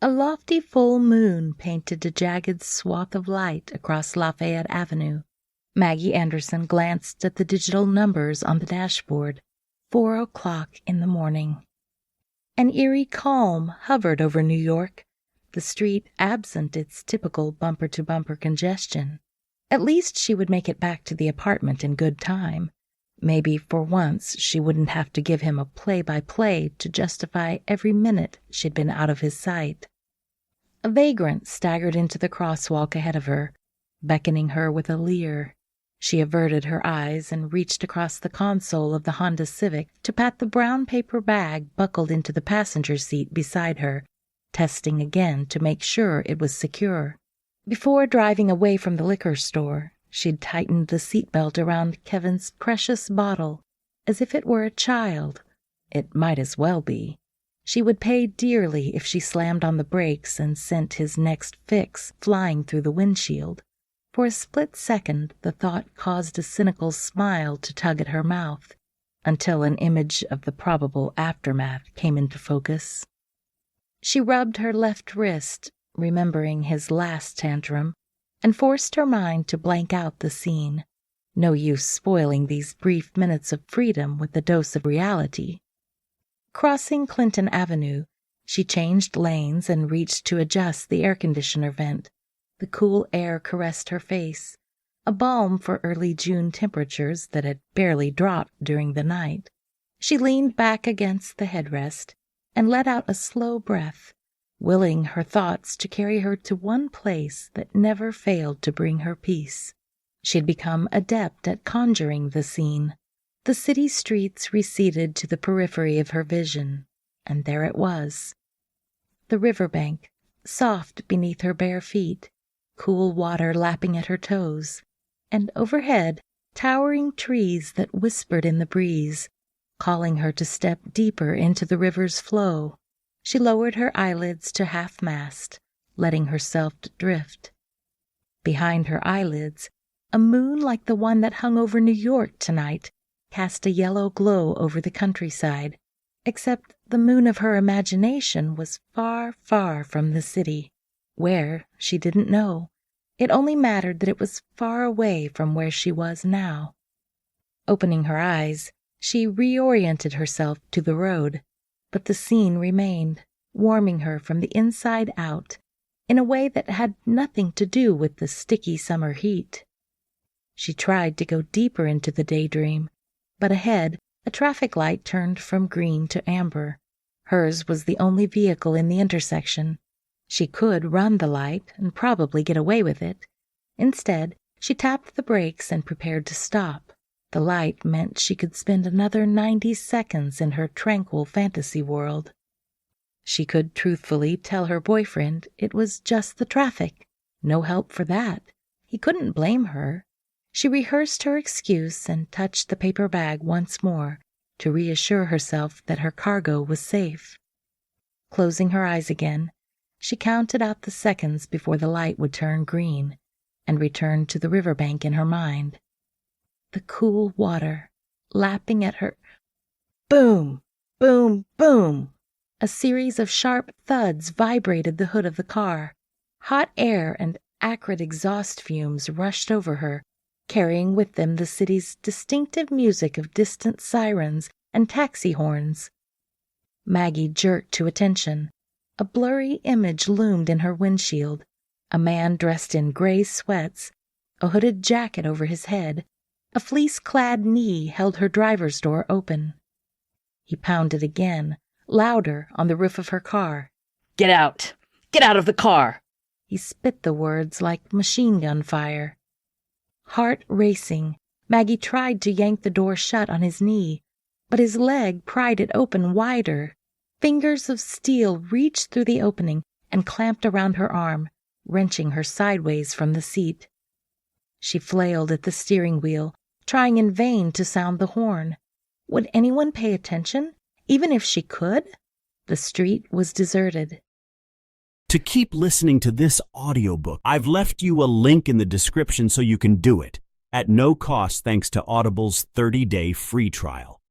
A lofty full moon painted a jagged swath of light across Lafayette Avenue. Maggie Anderson glanced at the digital numbers on the dashboard. 4 o'clock in the morning. An eerie calm hovered over New York, the street absent its typical bumper-to-bumper congestion. At least she would make it back to the apartment in good time. Maybe for once she wouldn't have to give him a play-by-play to justify every minute she'd been out of his sight. A vagrant staggered into the crosswalk ahead of her, beckoning her with a leer. She averted her eyes and reached across the console of the Honda Civic to pat the brown paper bag buckled into the passenger seat beside her, testing again to make sure it was secure. Before driving away from the liquor store, she'd tightened the seatbelt around Kevin's precious bottle, as if it were a child. It might as well be. She would pay dearly if she slammed on the brakes and sent his next fix flying through the windshield. For a split second, the thought caused a cynical smile to tug at her mouth, until an image of the probable aftermath came into focus. She rubbed her left wrist, remembering his last tantrum, and forced her mind to blank out the scene. No use spoiling these brief minutes of freedom with a dose of reality. Crossing Clinton Avenue, she changed lanes and reached to adjust the air conditioner vent. The cool air caressed her face, a balm for early June temperatures that had barely dropped during the night. She leaned back against the headrest and let out a slow breath, willing her thoughts to carry her to one place that never failed to bring her peace. She'd become adept at conjuring the scene. The city streets receded to the periphery of her vision, and there it was. The riverbank, soft beneath her bare feet, cool water lapping at her toes, and overhead, towering trees that whispered in the breeze, calling her to step deeper into the river's flow. She lowered her eyelids to half-mast, letting herself drift. Behind her eyelids, a moon like the one that hung over New York tonight cast a yellow glow over the countryside, except the moon of her imagination was far, far from the city. Where, she didn't know. It only mattered that it was far away from where she was now. Opening her eyes, she reoriented herself to the road, but the scene remained, warming her from the inside out, in a way that had nothing to do with the sticky summer heat. She tried to go deeper into the daydream, but ahead, a traffic light turned from green to amber. Hers was the only vehicle in the intersection. She could run the light and probably get away with it. Instead, she tapped the brakes and prepared to stop. The light meant she could spend another 90 seconds in her tranquil fantasy world. She could truthfully tell her boyfriend it was just the traffic. No help for that. He couldn't blame her. She rehearsed her excuse and touched the paper bag once more to reassure herself that her cargo was safe. Closing her eyes again, she counted out the seconds before the light would turn green and returned to the riverbank in her mind. The cool water lapping at her. Boom! Boom! Boom! A series of sharp thuds vibrated the hood of the car. Hot air and acrid exhaust fumes rushed over her, carrying with them the city's distinctive music of distant sirens and taxi horns. Maggie jerked to attention. A blurry image loomed in her windshield, a man dressed in gray sweats, a hooded jacket over his head. A fleece-clad knee held her driver's door open. He pounded again, louder, on the roof of her car. "Get out! Get out of the car!" He spit the words like machine gun fire. Heart racing, Maggie tried to yank the door shut on his knee, but his leg pried it open wider. Fingers of steel reached through the opening and clamped around her arm, wrenching her sideways from the seat. She flailed at the steering wheel, trying in vain to sound the horn. Would anyone pay attention, even if she could? The street was deserted. To keep listening to this audiobook, I've left you a link in the description so you can do it, at no cost thanks to Audible's 30-day free trial.